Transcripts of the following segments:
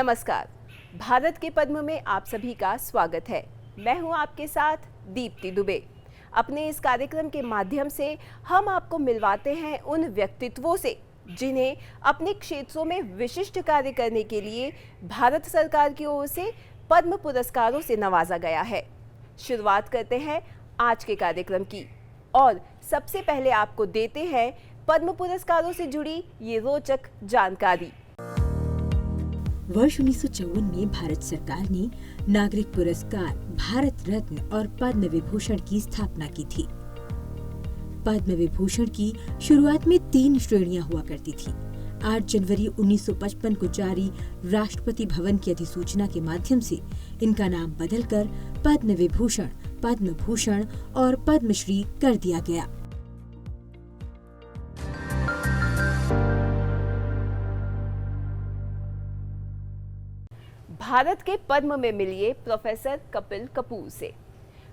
नमस्कार। भारत के पद्म में आप सभी का स्वागत है। मैं हूं आपके साथ दीप्ति दुबे। अपने इस कार्यक्रम के माध्यम से हम आपको मिलवाते हैं उन व्यक्तित्वों से जिन्हें अपने क्षेत्रों में विशिष्ट कार्य करने के लिए भारत सरकार की ओर से पद्म पुरस्कारों से नवाजा गया है। शुरुआत करते हैं आज के कार्यक्रम की और सबसे पहले आपको देते हैं पद्म पुरस्कारों से जुड़ी ये रोचक जानकारी। वर्ष 1954 में भारत सरकार ने नागरिक पुरस्कार, भारत रत्न और पद्म विभूषण की स्थापना की थी। पद्म विभूषण की शुरुआत में 3 श्रेणियां हुआ करती थी। 8 जनवरी 1955 को जारी राष्ट्रपति भवन की अधिसूचना के माध्यम से इनका नाम बदलकर पद्म विभूषण, पद्म भूषण और पद्मश्री कर दिया गया। भारत के पद्म में मिलिए प्रोफेसर कपिल कपूर से।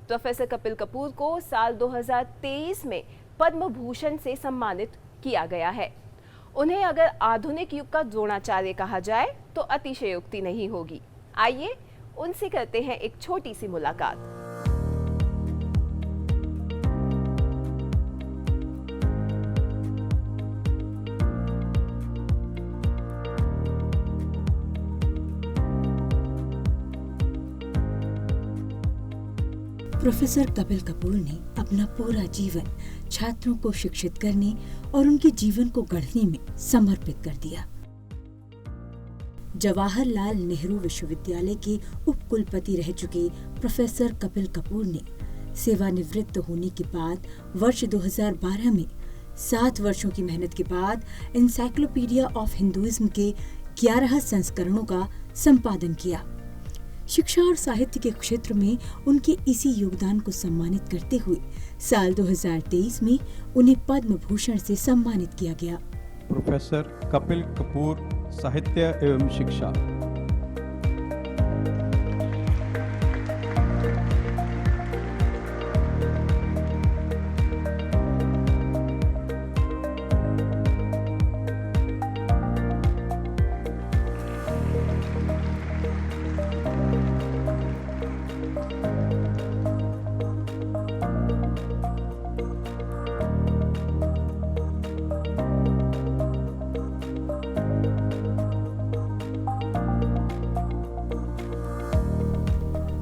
प्रोफेसर कपिल कपूर को साल 2023 में पद्म भूषण से सम्मानित किया गया है। उन्हें अगर आधुनिक युग का द्रोणाचार्य कहा जाए तो अतिशयोक्ति नहीं होगी। आइए उनसे करते हैं एक छोटी सी मुलाकात। प्रोफेसर कपिल कपूर ने अपना पूरा जीवन छात्रों को शिक्षित करने और उनके जीवन को गढ़ने में समर्पित कर दिया। जवाहरलाल नेहरू विश्वविद्यालय के उप कुलपति रह चुके प्रोफेसर कपिल कपूर ने सेवानिवृत्त होने के बाद वर्ष 2012 में 7 वर्षों की मेहनत के बाद एनसाइक्लोपीडिया ऑफ हिंदुइज्म के 11 संस्करणों का संपादन किया। शिक्षा और साहित्य के क्षेत्र में उनके इसी योगदान को सम्मानित करते हुए साल 2023 में उन्हें पद्म भूषण से सम्मानित किया गया। प्रोफेसर कपिल कपूर, साहित्य एवं शिक्षा।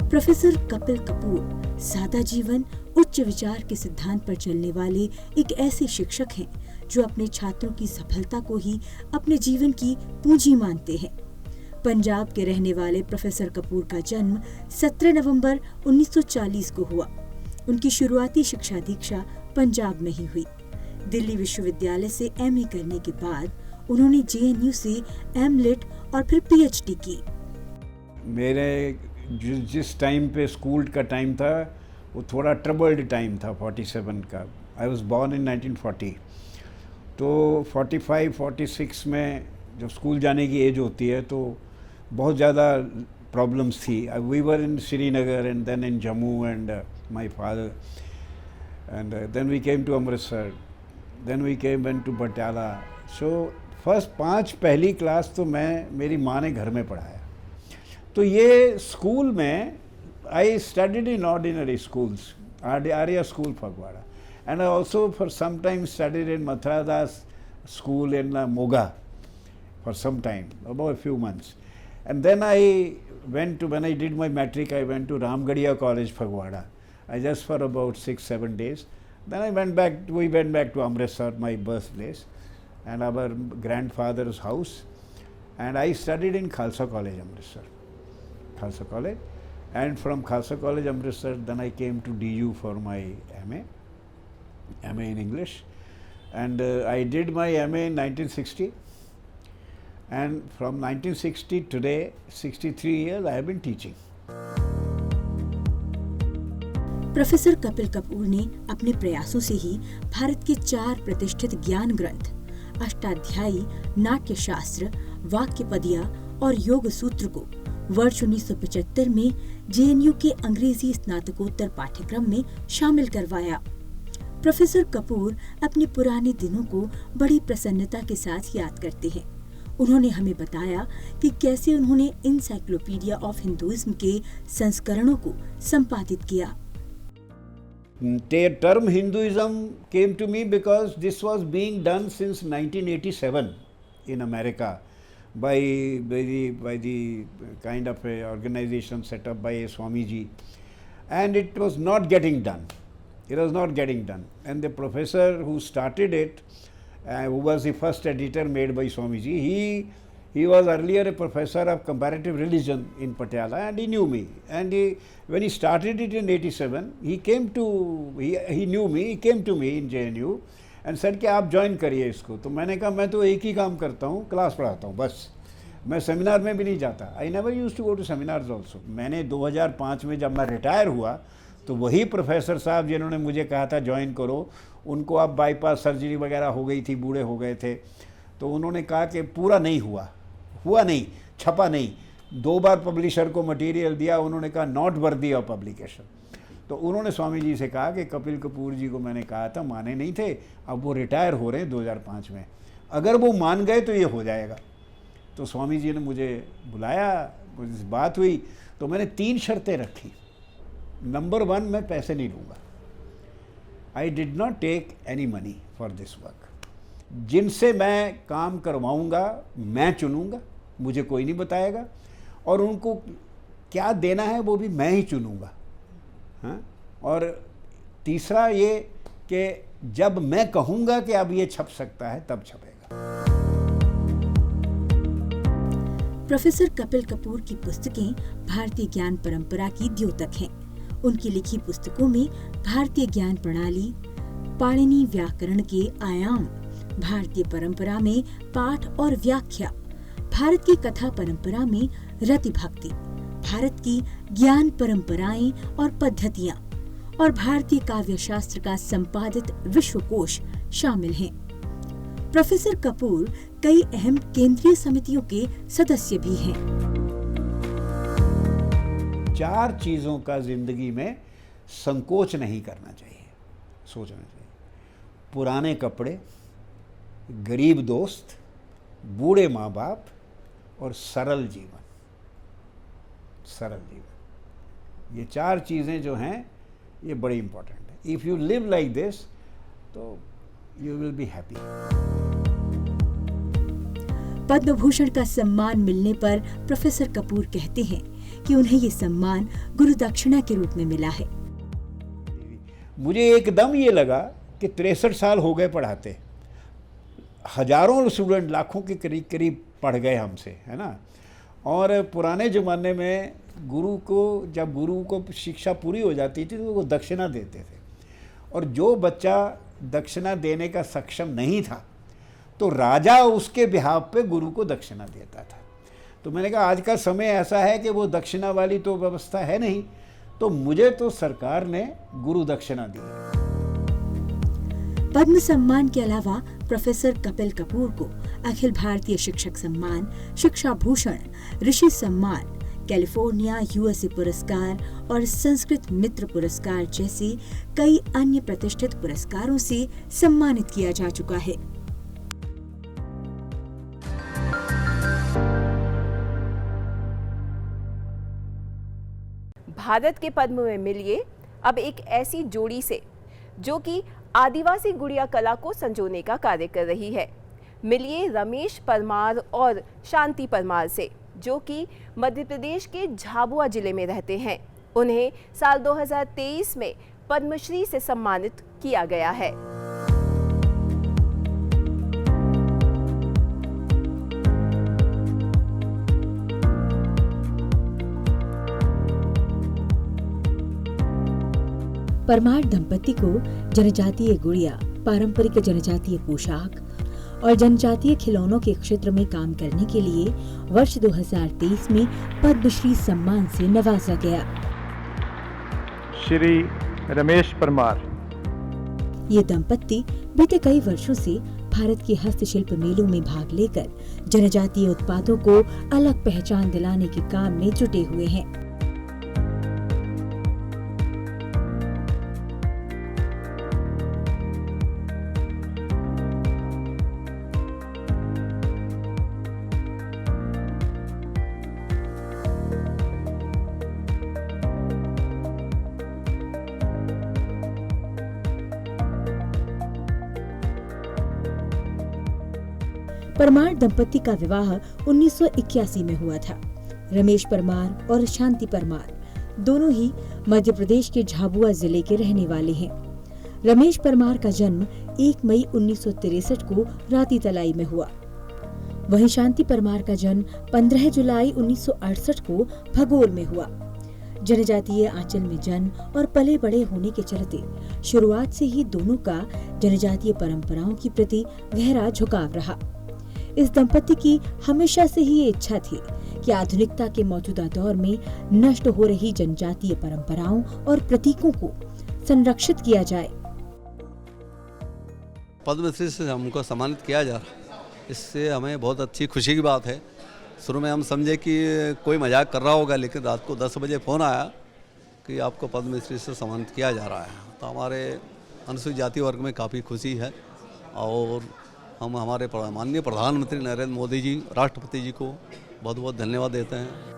प्रोफेसर कपिल कपूर सादा जीवन, उच्च विचार के सिद्धांत पर चलने वाले एक ऐसे शिक्षक हैं जो अपने छात्रों की सफलता को ही अपने जीवन की पूंजी मानते हैं। पंजाब के रहने वाले प्रोफेसर कपूर का जन्म 17 नवंबर 1940 को हुआ। उनकी शुरुआती शिक्षा दीक्षा पंजाब में ही हुई। दिल्ली विश्वविद्यालय से एमए करने के बाद उन्होंने जेएनयू से एमलिट और फिर पीएचडी की। मेरे जिस टाइम पे स्कूल का टाइम था वो थोड़ा ट्रबल्ड टाइम था, 47 का। I was born in 1940। तो 45-46 में जब स्कूल जाने की एज होती है तो बहुत ज़्यादा प्रॉब्लम्स थी। We were in Srinagar and then in Jammu and my father and then we came to Amritsar, then we came to Batala. So first 5 पहली क्लास तो मेरी माँ ने घर में पढ़ाया। तो ये स्कूल में I studied in ordinary schools, Arya school Phagwara, and I also for some time studied in Mathuradas school in Moga for some time, about a few months. And then when I did my matric, I went to Ramgarhia College, Phagwara. I just for about 6-7 days. Then we went back to Amritsar, my birthplace, and our grandfather's house. And I studied in Khalsa College, Amritsar. Khalsa College. And from Khalsa College, Amritsar, then I came to DU for my MA in English. And I did my MA in 1960. And from 1960 today, 63 years, I have been teaching. Professor Kapil Kapoor ने अपने प्रयासों से ही भारत के 4 प्रतिष्ठित ज्ञान ग्रंथ, अष्टाध्यायी, नाट्यशास्त्र, वाक्यपदिया और योग सूत्र को वर्ष 1975 में जेएनयू के अंग्रेजी स्नातकोत्तर पाठ्यक्रम में शामिल करवाया। प्रोफेसर कपूर अपने पुराने दिनों को बड़ी प्रसन्नता के साथ याद करते हैं। उन्होंने हमें बताया कि कैसे उन्होंने इंसाइक्लोपीडिया ऑफ हिंदुइज्म के संस्करणों को संपादित किया। The term Hinduism came to me because this was being done since 1987 in America by the kind of a organization set up by a Swamiji, and it was not getting done. It was not getting done, and the professor who started it, who was the first editor made by Swamiji, he was earlier a professor of comparative religion in Patiala, and he knew me. And when he started it in 87, he knew me, he came to me in JNU and said कि आप join करिए इसको। तो मैंने कहा मैं तो एक ही काम करता हूँ, क्लास पढ़ाता हूँ बस, मैं सेमिनार में भी नहीं जाता। I never used to go to seminars also. मैंने 2005 में जब मैं रिटायर हुआ तो वही प्रोफेसर साहब जिन्होंने मुझे कहा था ज्वाइन करो, उनको अब बाईपास सर्जरी वगैरह हो गई थी, बूढ़े हो गए थे, तो उन्होंने कहा कि पूरा नहीं हुआ नहीं, छपा नहीं। 2 बार पब्लिशर को मटेरियल दिया, उन्होंने कहा नॉट वर्दी ऑफ पब्लिकेशन। तो उन्होंने स्वामी जी से कहा कि कपिल कपूर जी को मैंने कहा था, माने नहीं थे, अब वो रिटायर हो रहे हैं 2005 में, अगर वो मान गए तो ये हो जाएगा। तो स्वामी जी ने मुझे बुलाया, मुझे बात हुई, तो मैंने 3 शर्तें रखी। नंबर 1, मैं पैसे नहीं लूँगा। I did not take any money for this work. जिनसे मैं काम करवाऊँगा मैं चुनूँगा, मुझे कोई नहीं बताएगा, और उनको क्या देना है वो भी मैं ही चुनूँगा। हाँ, और तीसरा ये कि जब मैं कहूँगा कि अब ये छप सकता है तब छपेगा। प्रोफेसर कपिल कपूर की पुस्तकें भारतीय ज्ञान परंपरा की द्योतक हैं। उनकी लिखी पुस्तकों में भारतीय ज्ञान प्रणाली, पाणिनि व्याकरण के आयाम, भारतीय परंपरा में पाठ और व्याख्या, भारत की कथा परंपरा में रति भक्ति, भारत की ज्ञान परंपराएं और पद्धतियां और भारतीय काव्य शास्त्र का संपादित विश्वकोश शामिल हैं। प्रोफेसर कपूर कई अहम केंद्रीय समितियों के सदस्य भी हैं। 4 चीज़ों का जिंदगी में संकोच नहीं करना चाहिए, सोचना चाहिए। पुराने कपड़े, गरीब दोस्त, बूढ़े माँ बाप और सरल जीवन। सरल जीवन, ये 4 चीज़ें जो हैं ये बड़ी इंपॉर्टेंट है। If you live like this तो you will be happy. Padma Bhushan का सम्मान मिलने पर प्रोफेसर कपूर कहते हैं कि उन्हें ये सम्मान गुरु दक्षिणा के रूप में मिला है। मुझे एकदम ये लगा कि 63 साल हो गए पढ़ाते, हजारों स्टूडेंट, लाखों के करीब पढ़ गए हमसे, है ना। और पुराने ज़माने में जब गुरु को शिक्षा पूरी हो जाती थी तो वो दक्षिणा देते थे, और जो बच्चा दक्षिणा देने का सक्षम नहीं था तो राजा उसके बिहाफ पे गुरु को दक्षिणा देता था। तो मैंने कहा आज का समय ऐसा है कि वो दक्षिणा वाली तो व्यवस्था है नहीं, तो मुझे तो सरकार ने गुरु दक्षिणा दी। पद्म सम्मान के अलावा प्रोफेसर कपिल कपूर को अखिल भारतीय शिक्षक सम्मान, शिक्षा भूषण, ऋषि सम्मान, कैलिफोर्निया यूएसए पुरस्कार और संस्कृत मित्र पुरस्कार जैसे कई अन्य प्रतिष्ठित पुरस्कारों से सम्मानित किया जा चुका है। भारत के पद्म में मिलिए अब एक ऐसी जोड़ी से जो कि आदिवासी गुड़िया कला को संजोने का कार्य कर रही है। मिलिए रमेश परमार और शांति परमार से, जो कि मध्य प्रदेश के झाबुआ जिले में रहते हैं। उन्हें साल 2023 में पद्मश्री से सम्मानित किया गया है। परमार दंपति को जनजातीय गुड़िया, पारंपरिक जनजातीय पोशाक और जनजातीय खिलौनों के क्षेत्र में काम करने के लिए वर्ष 2023 में पद्मश्री सम्मान से नवाजा गया। श्री रमेश परमार। ये दंपति बीते कई वर्षों से भारत के हस्तशिल्प मेलों में भाग लेकर जनजातीय उत्पादों को अलग पहचान दिलाने के काम में जुटे हुए हैं। परमार दंपति का विवाह 1981 में हुआ था। रमेश परमार और शांति परमार दोनों ही मध्य प्रदेश के झाबुआ जिले के रहने वाले हैं। रमेश परमार का जन्म 1 मई 1963 को राती तलाई में हुआ। वहीं शांति परमार का जन्म 15 जुलाई 1968 को भगोल में हुआ। जनजातीय आंचल में जन्म और पले बड़े होने के चलते शुरुआत से ही दोनों का जनजातीय परंपराओं की प्रति गहरा झुकाव रहा। इस दंपति की हमेशा से ही ये इच्छा थी कि आधुनिकता के मौजूदा दौर में नष्ट हो रही जनजातीय परंपराओं और प्रतीकों को संरक्षित किया जाए। पद्मश्री से हमको सम्मानित किया जा रहा है, इससे हमें बहुत अच्छी खुशी की बात है। शुरू में हम समझे कि कोई मजाक कर रहा होगा, लेकिन रात को 10 बजे फ़ोन आया कि आपको पद्मश्री से सम्मानित किया जा रहा है। तो हमारे अनुसूचित जाति वर्ग में काफ़ी खुशी है और हम हमारे माननीय प्रधानमंत्री नरेंद्र मोदी जी, राष्ट्रपति जी को बहुत बहुत धन्यवाद देते हैं।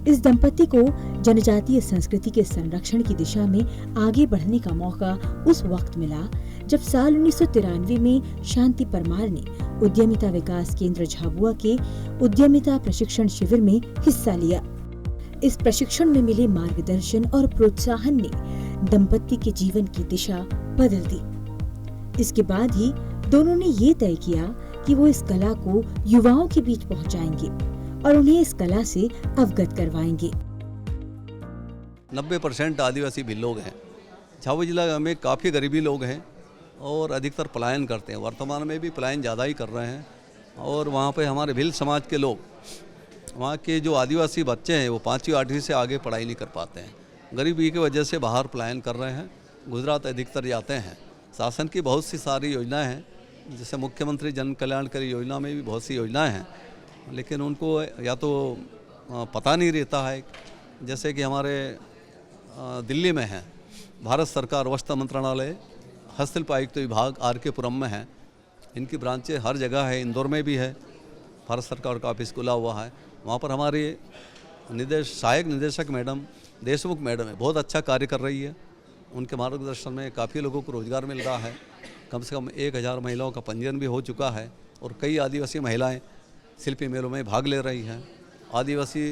इस दंपति को जनजातीय संस्कृति के संरक्षण की दिशा में आगे बढ़ने का मौका उस वक्त मिला जब साल 1993 में शांति परमार ने उद्यमिता विकास केंद्र झाबुआ के उद्यमिता प्रशिक्षण शिविर में हिस्सा लिया। इस प्रशिक्षण में मिले मार्गदर्शन और प्रोत्साहन ने दंपति के जीवन की दिशा बदल दी। इसके बाद ही दोनों ने ये तय किया कि वो इस कला को युवाओं के बीच पहुंचाएंगे और उन्हें इस कला से अवगत करवाएंगे। 90% आदिवासी भी लोग हैं। झाबुआ जिला में काफ़ी गरीबी लोग हैं और अधिकतर पलायन करते हैं। वर्तमान में भी पलायन ज़्यादा ही कर रहे हैं और वहाँ पे हमारे भिल समाज के लोग, वहाँ के जो आदिवासी बच्चे हैं वो 5वीं 8वीं से आगे पढ़ाई नहीं कर पाते हैं। गरीबी की वजह से बाहर पलायन कर रहे हैं, गुजरात अधिकतर जाते हैं। शासन की बहुत सी सारी योजनाएं हैं, जैसे मुख्यमंत्री जन कल्याणकारी योजना में भी बहुत सी योजनाएं हैं, लेकिन उनको या तो पता नहीं रहता है। जैसे कि हमारे दिल्ली में है भारत सरकार वस्त्र मंत्रालय हस्तशिल्प आयुक्त विभाग RK पुरम में है, इनकी ब्रांचें हर जगह है। इंदौर में भी है, भारत सरकार का ऑफिस खुला हुआ है। वहाँ पर हमारी सहायक निदेशक मैडम देशमुख मैडम है, बहुत अच्छा कार्य कर रही है। उनके मार्गदर्शन में काफ़ी लोगों को रोजगार मिल रहा है। कम से कम 1000 महिलाओं का पंजीयन भी हो चुका है और कई आदिवासी महिलाएं शिल्पी मेलों में भाग ले रही हैं। आदिवासी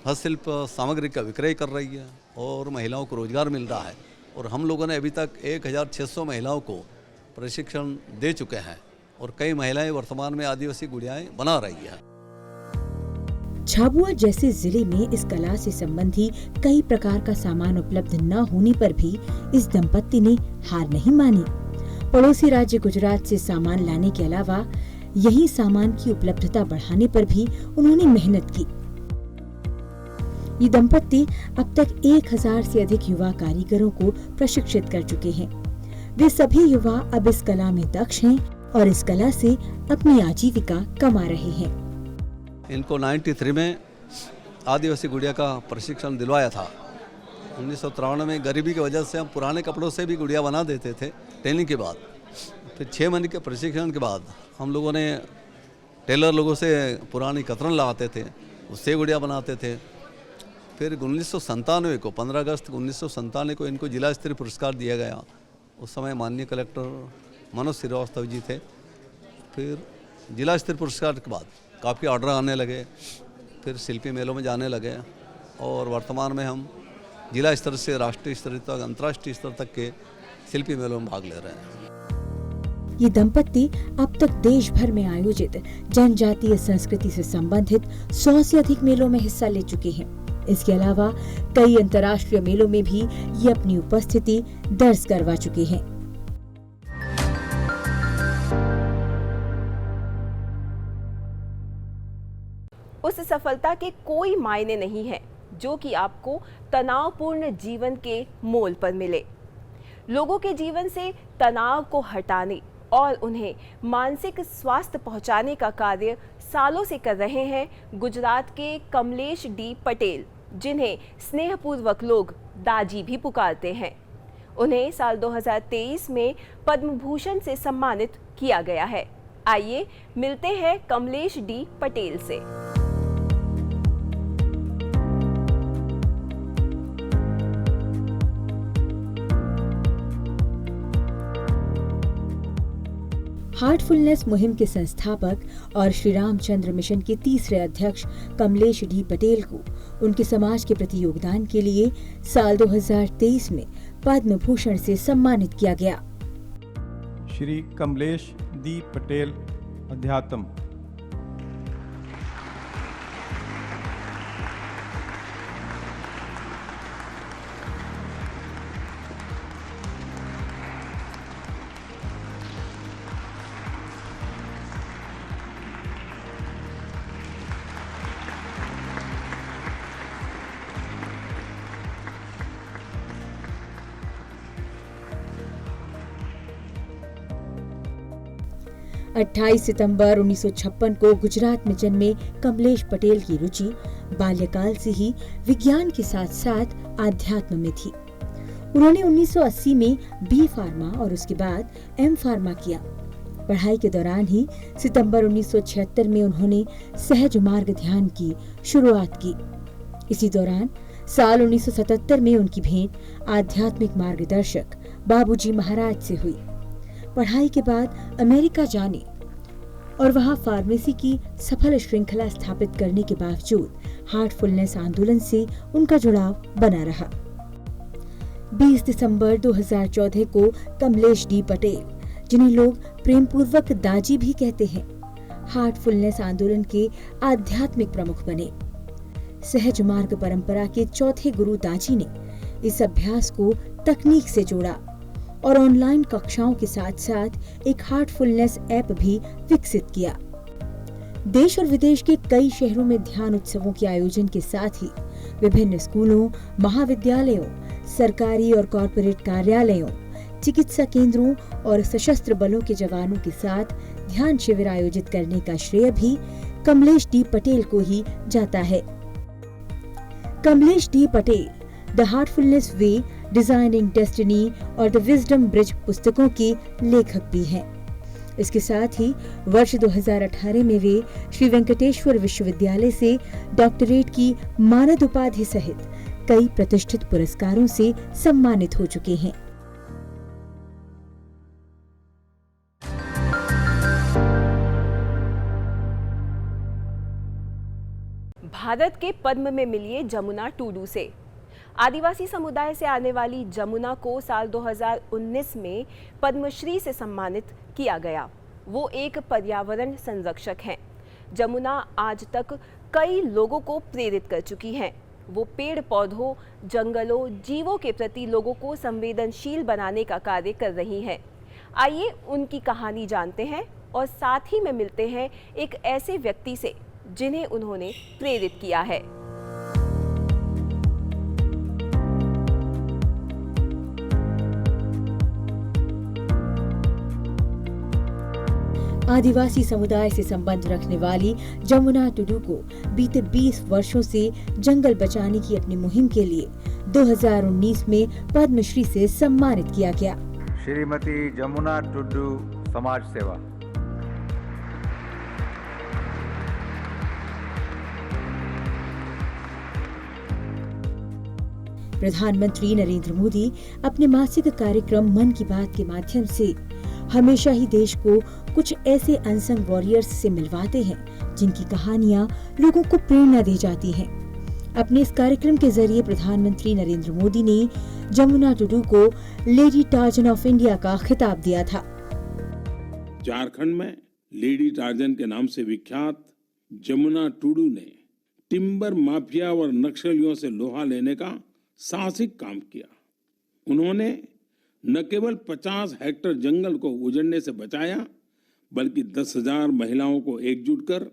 हस्तशिल्प सामग्री का विक्रय कर रही है और महिलाओं को रोजगार मिल रहा है। और हम लोगों ने अभी तक 1600 महिलाओं को प्रशिक्षण दे चुके हैं और कई महिलाएं वर्तमान में आदिवासी गुड़ियाएं बना रही हैं। झाबुआ जैसे जिले में इस कला से संबंधी कई प्रकार का सामान उपलब्ध न होने पर भी इस दंपति ने हार नहीं मानी। पड़ोसी राज्य गुजरात से सामान लाने के अलावा यही सामान की उपलब्धता बढ़ाने पर भी उन्होंने मेहनत की। ये दंपति अब तक 1000 से अधिक युवा कारीगरों को प्रशिक्षित कर चुके हैं। वे सभी युवा अब इस कला में दक्ष हैं और इस कला से अपनी आजीविका कमा रहे हैं। इनको 93 में आदिवासी गुड़िया का प्रशिक्षण दिलवाया था। 1993 में गरीबी की वजह से हम पुराने कपड़ों से भी गुड़िया बना देते थे ट्रेनिंग के बाद। फिर 6 महीने के प्रशिक्षण के बाद हम लोगों ने टेलर लोगों से पुरानी कतरन लाते थे, उससे गुड़िया बनाते थे। फिर 1997 को 15 अगस्त 1997 को इनको जिला स्तरीय पुरस्कार दिया गया। उस समय माननीय कलेक्टर मनोज श्रीवास्तव जी थे। फिर जिला स्तरीय पुरस्कार के बाद काफ़ी ऑर्डर आने लगे, फिर शिल्पी मेलों में जाने लगे और वर्तमान में हम जिला स्तर से राष्ट्रीय स्तर तक, अंतर्राष्ट्रीय स्तर तक के शिल्पी मेलों में भाग ले रहे हैं। ये दंपति अब तक देश भर में आयोजित जनजातीय संस्कृति से संबंधित 100 से अधिक मेलों में हिस्सा ले चुके हैं। इसके अलावा कई अंतर्राष्ट्रीय मेलों में भी ये अपनी उपस्थिति दर्ज करवा चुके हैं। उस सफलता के कोई मायने नहीं है जो कि आपको तनावपूर्ण जीवन के मोल पर मिले। लोगों के जीवन से तनाव को हटाने और उन्हें मानसिक स्वास्थ्य पहुंचाने का कार्य सालों से कर रहे हैं गुजरात के कमलेश डी पटेल, जिन्हें स्नेहपूर्वक लोग दाजी भी पुकारते हैं। उन्हें साल 2023 में पद्म भूषण से सम्मानित किया गया है। आइए मिलते हैं कमलेश डी पटेल से। हार्टफुलनेस मुहिम के संस्थापक और श्री रामचंद्र मिशन के तीसरे अध्यक्ष कमलेश डी पटेल को उनके समाज के प्रति योगदान के लिए साल 2023 में पद्म भूषण से सम्मानित किया गया। श्री कमलेश डी पटेल, अध्यात्म। अट्ठाईस सितंबर 1956 को गुजरात में जन्मे कमलेश पटेल की रुचि बाल्यकाल से ही विज्ञान के साथ साथ आध्यात्म में थी। उन्होंने 1980 में बी फार्मा और उसके बाद एम फार्मा किया। पढ़ाई के दौरान ही सितंबर 1976 में उन्होंने सहज मार्ग ध्यान की शुरुआत की। इसी दौरान साल 1977 में उनकी भेंट आध्यात्मिक मार्गदर्शक बाबूजी महाराज से हुई। पढ़ाई के बाद अमेरिका जाने और वहां फार्मेसी की सफल श्रृंखला स्थापित करने के बावजूद हार्टफुलनेस आंदोलन से उनका जुड़ाव बना रहा। 20 दिसंबर 2014 को कमलेश डी पटेल, जिन्हें लोग प्रेम पूर्वक दाजी भी कहते हैं, हार्टफुलनेस आंदोलन के आध्यात्मिक प्रमुख बने। सहज मार्ग परंपरा के चौथे गुरु दाजी ने इस अभ्यास को तकनीक से जोड़ा और ऑनलाइन कक्षाओं के साथ साथ एक हार्टफुलनेस ऐप भी विकसित किया। देश और विदेश के कई शहरों में ध्यान उत्सवों के आयोजन के साथ ही विभिन्न स्कूलों, महाविद्यालयों, सरकारी और कॉर्पोरेट कार्यालयों, चिकित्सा केंद्रों और सशस्त्र बलों के जवानों के साथ ध्यान शिविर आयोजित करने का श्रेय भी कमलेश डी पटेल को ही जाता है। Kamlesh D Patel the Heartfulness way, designing destiny और द विजडम ब्रिज पुस्तकों के लेखक भी हैं। इसके साथ ही वर्ष 2018 में वे श्री वेंकटेश्वर विश्वविद्यालय से डॉक्टरेट की मानद उपाधि सहित कई प्रतिष्ठित पुरस्कारों से सम्मानित हो चुके हैं। भारत के पद्म में मिलिए जमुना टुडू से। आदिवासी समुदाय से आने वाली जमुना को साल 2019 में पद्मश्री से सम्मानित किया गया। वो एक पर्यावरण संरक्षक हैं। जमुना आज तक कई लोगों को प्रेरित कर चुकी हैं। वो पेड़ पौधों, जंगलों, जीवों के प्रति लोगों को संवेदनशील बनाने का कार्य कर रही हैं। आइए उनकी कहानी जानते हैं और साथ ही में मिलते हैं एक ऐसे व्यक्ति से जिन्हें उन्होंने प्रेरित किया है। आदिवासी समुदाय से संबंध रखने वाली जमुना टुडू को बीते 20 वर्षों से जंगल बचाने की अपनी मुहिम के लिए 2019 में पद्मश्री से सम्मानित किया गया। श्रीमती जमुना टुडू, समाज सेवा। प्रधानमंत्री नरेंद्र मोदी अपने मासिक कार्यक्रम मन की बात के माध्यम से हमेशा ही देश को कुछ ऐसे अनसंग वॉरियर्स से मिलवाते हैं जिनकी कहानियां लोगों को प्रेरणा दे जाती हैं। अपने इस कार्यक्रम के जरिए प्रधानमंत्री नरेंद्र मोदी ने जमुना टुडू को लेडी टार्जन ऑफ इंडिया का खिताब दिया था। झारखंड में लेडी टार्जन के नाम से विख्यात जमुना टुडू ने टिम्बर माफिया और नक्सलियों से लोहा लेने का साहसिक काम किया। उन्होंने न केवल 50 हेक्टेयर जंगल को उजड़ने से बचाया, बल्कि 10,000 महिलाओं को एकजुट कर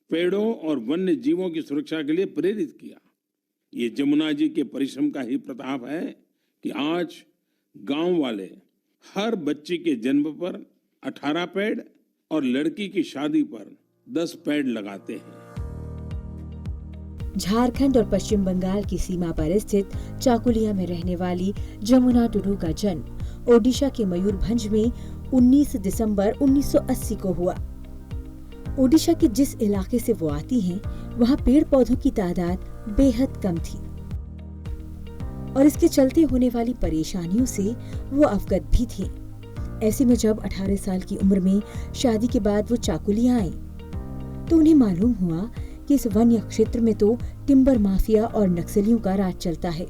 पेड़ों और वन्य जीवों की सुरक्षा के लिए प्रेरित किया। ये जमुना जी के परिश्रम का ही प्रताप है कि आज गांव वाले हर बच्ची के जन्म पर 18 पेड़ और लड़की की शादी पर 10 पेड़ लगाते हैं। झारखंड और पश्चिम बंगाल की सीमा पर स्थित चाकुलिया में रहने वाली जमुना टुडू का जन्म ओडिशा के मयूरभंज में 19 दिसंबर 1980 को हुआ। ओडिशा के जिस इलाके से वो आती हैं, वहाँ पेड़ पौधों की तादाद बेहद कम थी और इसके चलते होने वाली परेशानियों से वो अवगत भी थी। ऐसे में जब 18 साल की उम्र में शादी के बाद वो चाकुलियां आई तो उन्हें मालूम हुआ कि इस वन्य क्षेत्र में तो टिम्बर माफिया और नक्सलियों का राज चलता है।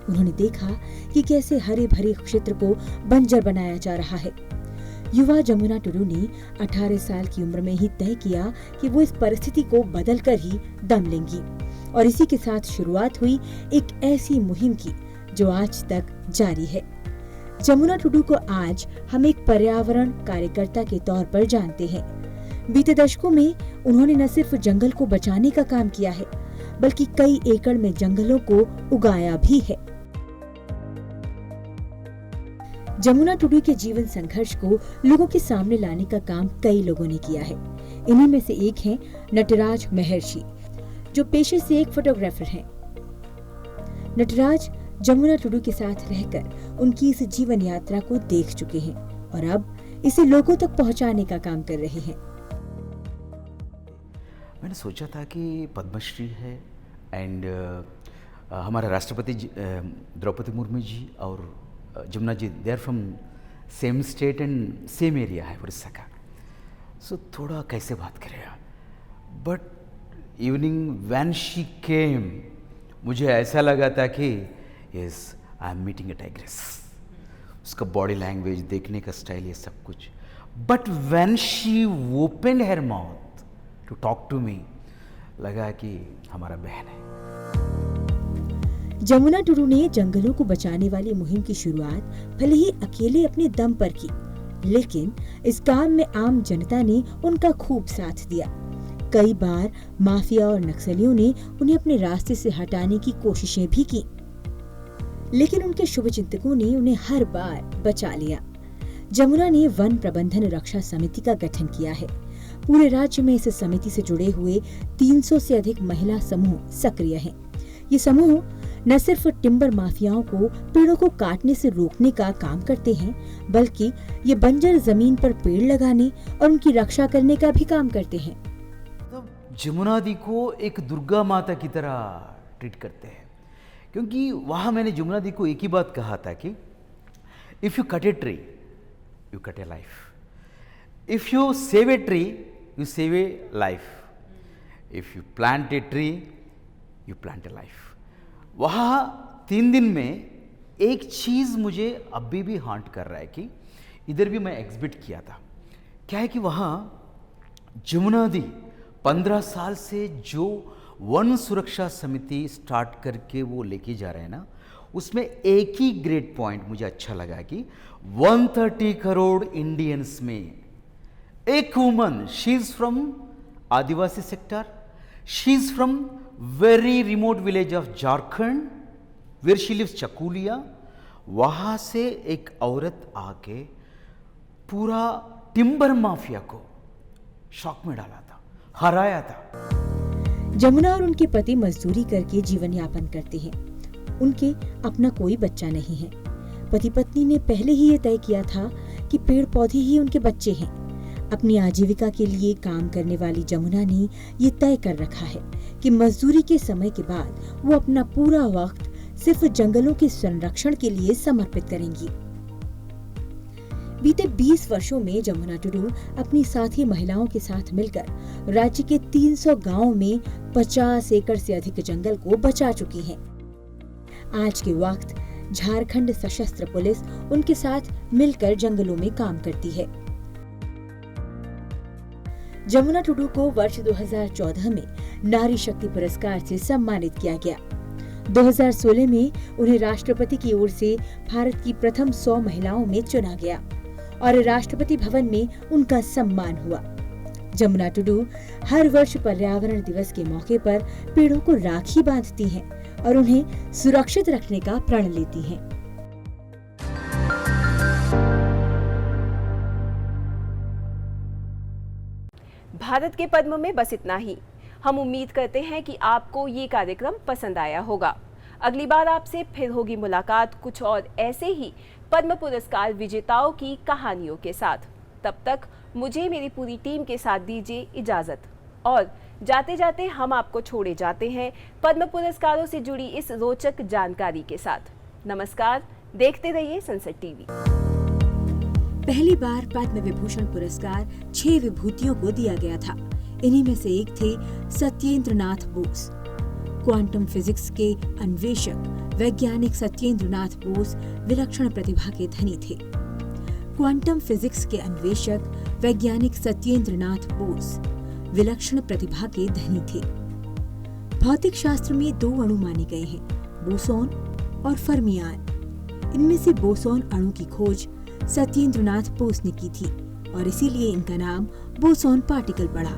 उन्होंने देखा कि कैसे हरे भरे क्षेत्र को बंजर बनाया जा रहा है। युवा जमुना टुडू ने 18 साल की उम्र में ही तय किया कि वो इस परिस्थिति को बदलकर ही दम लेंगी और इसी के साथ शुरुआत हुई एक ऐसी मुहिम की जो आज तक जारी है। जमुना टुडू को आज हम एक पर्यावरण कार्यकर्ता के तौर पर जानते हैं। बीते दशकों में उन्होंने न सिर्फ जंगल को बचाने का काम किया है बल्कि कई एकड़ में जंगलों को उगाया भी है। जमुना टुडू के जीवन संघर्ष को लोगों के सामने लाने का काम कई लोगों ने किया है। इन्हीं में से एक हैं नटराज महर्षि, जो पेशे से एक फोटोग्राफर हैं। नटराज जमुना टुडू के साथ रहकर उनकी इस जीवन यात्रा को देख चुके हैं और अब इसे लोगों तक पहुंचाने का काम कर रहे हैं। मैंने सोचा था कि पद्मश्री है एंड हमारे राष्ट्रपति द्रौपदी मुर्मू जी और Jamuna ji, they are from same state and same area है उड़ीसा का, सो थोड़ा कैसे बात करेगा। But evening when she came मुझे ऐसा लगा था कि yes I am meeting a tigress. उसका बॉडी लैंग्वेज, देखने का स्टाइल, ये सब कुछ। But when she open her mouth to talk to me, लगा कि हमारा बहन है। जमुना टुडू ने जंगलों को बचाने वाली मुहिम की शुरुआत भले ही अकेले अपने दम पर की, लेकिन इस काम में आम जनता ने उनका खूब साथ दिया। कई बार माफिया और नक्सलियों ने उन्हें अपने रास्ते से हटाने की कोशिशें भी की, लेकिन उनके शुभचिंतकों ने उन्हें हर बार बचा लिया। जमुना ने वन प्रबंधन रक्षा समिति का गठन किया है। पूरे राज्य में इस समिति से जुड़े हुए 300 से अधिक महिला समूह सक्रिय हैं। ये समूह न सिर्फ टिम्बर माफियाओं को पेड़ों को काटने से रोकने का काम करते हैं, बल्कि ये बंजर जमीन पर पेड़ लगाने और उनकी रक्षा करने का भी काम करते हैं। तो जमुना दी को एक दुर्गा माता की तरह ट्रीट करते हैं, क्योंकि वहाँ मैंने जमुना दी को एक ही बात कहा था कि if you cut a tree you cut A life, if you save a tree you save A life, if you plant a tree you plant A life. वहाँ 3 दिन में एक चीज़ मुझे अभी भी हांट कर रहा है कि इधर भी मैं एग्जिबिट किया था। क्या है कि वहाँ जमुना दी 15 साल से जो वन सुरक्षा समिति स्टार्ट करके वो लेके जा रहे हैं ना, उसमें एक ही ग्रेट पॉइंट मुझे अच्छा लगा कि 130 करोड़ इंडियंस में एक woman, she is from Adivasi sector, she is from very remote village of Jharkhand where she lives Chakulia, वहां से एक औरत आके पूरा टिम्बर माफिया को शॉक में डाला था, हराया था। जमुना और उनके पति मजदूरी करके जीवन यापन करते हैं। उनके अपना कोई बच्चा नहीं है। पति पत्नी ने पहले ही ये तय किया था कि पेड़ पौधे ही उनके बच्चे हैं। अपनी आजीविका के लिए काम करने वाली जमुना ने ये तय कर रखा है कि मजदूरी के समय के बाद वो अपना पूरा वक्त सिर्फ जंगलों के संरक्षण के लिए समर्पित करेंगी। बीते 20 वर्षों में जमुना टुडू अपनी साथी महिलाओं के साथ मिलकर राज्य के 300 गांवों में 50 एकड़ से अधिक जंगल को बचा चुकी हैं। आज के वक्त झारखंड सशस्त्र पुलिस उनके साथ मिलकर जंगलों में काम करती है। जमुना टुडू को वर्ष 2014 में नारी शक्ति पुरस्कार से सम्मानित किया गया। 2016 में उन्हें राष्ट्रपति की ओर से भारत की प्रथम 100 महिलाओं में चुना गया और राष्ट्रपति भवन में उनका सम्मान हुआ। जमुना टुडू हर वर्ष पर्यावरण दिवस के मौके पर पेड़ों को राखी बांधती हैं और उन्हें सुरक्षित रखने का प्रण लेती हैं। भारत के पद्म में बस इतना ही। हम उम्मीद करते हैं कि आपको ये कार्यक्रम पसंद आया होगा। अगली बार आपसे फिर होगी मुलाकात कुछ और ऐसे ही पद्म पुरस्कार विजेताओं की कहानियों के साथ। तब तक मुझे मेरी पूरी टीम के साथ दीजिए इजाजत और जाते जाते हम आपको छोड़े जाते हैं पद्म पुरस्कारों से जुड़ी इस रोचक जानकारी के साथ। नमस्कार, देखते रहिए सनसेट टीवी। पहली बार पद्म विभूषण पुरस्कार 6 विभूतियों को दिया गया था। इन्हीं में से एक थे सत्येंद्र नाथ बोस। क्वांटम फिजिक्स के अन्वेषक वैज्ञानिक सत्येंद्र नाथ बोस विलक्षण प्रतिभा के धनी थे। क्वांटम फिजिक्स के अन्वेषक वैज्ञानिक सत्येंद्र नाथ बोस विलक्षण प्रतिभा के धनी थे। भौतिक शास्त्र में 2 अणु माने गए हैं, बोसोन और फर्मियान। इनमें से बोसोन अणु की खोज सत्येंद्र नाथ बोस ने की थी और इसीलिए इनका नाम बोसोन पार्टिकल पड़ा।